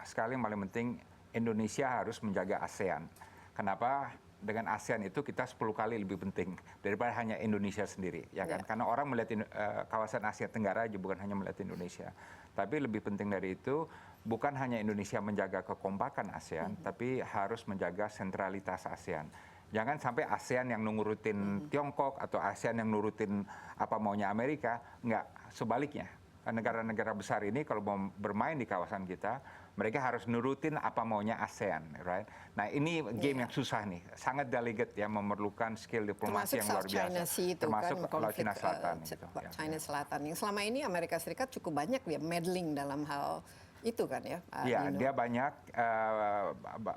sekali yang paling penting Indonesia harus menjaga ASEAN. Kenapa? Dengan ASEAN itu kita 10 kali lebih penting daripada hanya Indonesia sendiri, ya kan? Karena orang melihat kawasan Asia Tenggara aja, bukan hanya melihat Indonesia. Tapi lebih penting dari itu, bukan hanya Indonesia menjaga kekompakan ASEAN, tapi harus menjaga sentralitas ASEAN. Jangan sampai ASEAN yang nurutin Tiongkok atau ASEAN yang nurutin apa maunya Amerika, enggak, sebaliknya. Negara-negara besar ini kalau mau bermain di kawasan kita, mereka harus nurutin apa maunya ASEAN, right? Nah, ini game yang susah nih, sangat delicate ya, memerlukan skill diplomasi yang luar biasa. China Sea itu termasuk kan, Laut Cina Selatan. China Selatan. Yang selama ini Amerika Serikat cukup banyak dia meddling dalam hal itu kan ya, Pak Iya, Dino? dia banyak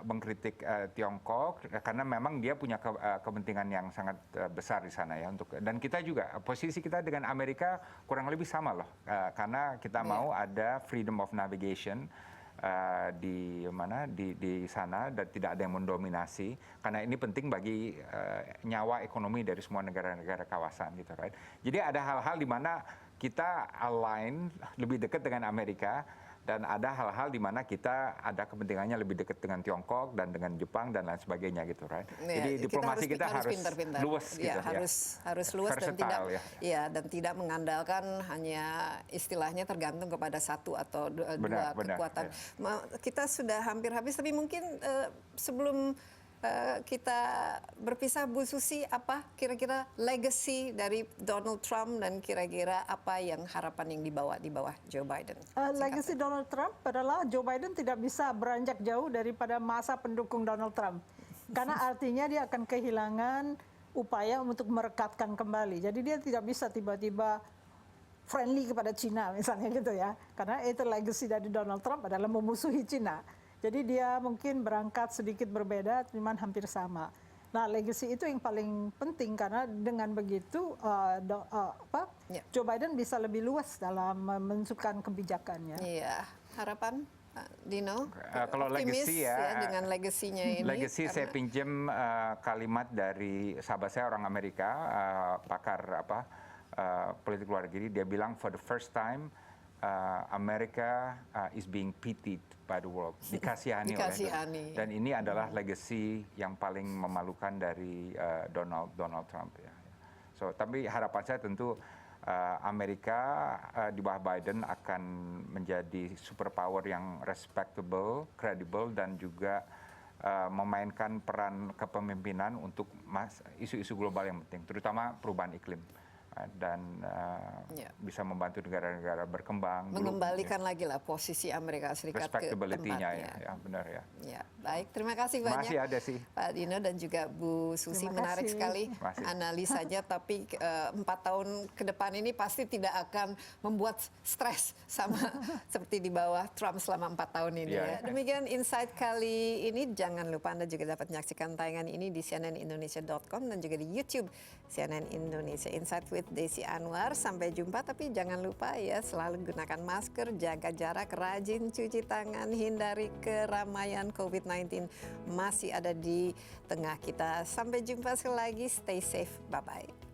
mengkritik Tiongkok karena memang dia punya kepentingan yang sangat besar di sana ya, dan kita juga posisi kita dengan Amerika kurang lebih sama loh, karena kita mau ada freedom of navigation di sana dan tidak ada yang mendominasi, karena ini penting bagi nyawa ekonomi dari semua negara-negara kawasan gitu, right? Jadi ada hal-hal di mana kita align lebih dekat dengan Amerika, dan ada hal-hal di mana kita ada kepentingannya lebih dekat dengan Tiongkok dan dengan Jepang dan lain sebagainya gitu, right? Ya, jadi diplomasi kita harus pintar-pintar. luas gitu ya, harus luas dan tidak dan tidak mengandalkan hanya istilahnya tergantung kepada satu atau dua kekuatan. Ya. Kita sudah hampir habis, tapi mungkin sebelum kita berpisah, Bu Susi, apa kira-kira legacy dari Donald Trump dan kira-kira apa yang harapan yang dibawa di bawah Joe Biden? legacy Donald Trump adalah Joe Biden tidak bisa beranjak jauh daripada masa pendukung Donald Trump. Karena artinya dia akan kehilangan upaya untuk merekatkan kembali. Jadi dia tidak bisa tiba-tiba friendly kepada Cina misalnya gitu ya. Karena itu legacy dari Donald Trump adalah memusuhi Cina. Jadi dia mungkin berangkat sedikit berbeda, cuman hampir sama. Nah, legacy itu yang paling penting karena dengan begitu Joe Biden bisa lebih luas dalam menentukan kebijakannya. Iya, harapan Dino? Kalau legacy ya, dengan legasinya ini. Legacy saya pinjam kalimat dari sahabat saya orang Amerika, pakar politik luar negeri. Dia bilang for the first time America is being pitied by the world, dikasihani oleh, dan ini adalah legacy yang paling memalukan dari Donald Trump ya. So, tapi harapan saya tentu Amerika di bawah Biden akan menjadi superpower yang respectable, credible, dan juga memainkan peran kepemimpinan untuk isu-isu global yang penting, terutama perubahan iklim. Dan bisa membantu negara-negara berkembang, mengembalikan lagi lah posisi Amerika Serikat ke tempatnya. Ya, benar ya. Ya, baik, terima kasih banyak Pak Dino dan juga Bu Susi, menarik sekali analisanya. Tapi 4 tahun ke depan ini pasti tidak akan membuat stres sama seperti di bawah Trump selama 4 tahun ini. Demikian Insight kali ini. Jangan lupa Anda juga dapat menyaksikan tayangan ini di cnnindonesia.com dan juga di YouTube CNN Indonesia Insight with Desi Anwar. Sampai jumpa, tapi jangan lupa ya, selalu gunakan masker, jaga jarak, rajin cuci tangan, hindari keramaian. COVID-19 masih ada di tengah kita. Sampai jumpa sekali lagi, stay safe, bye-bye.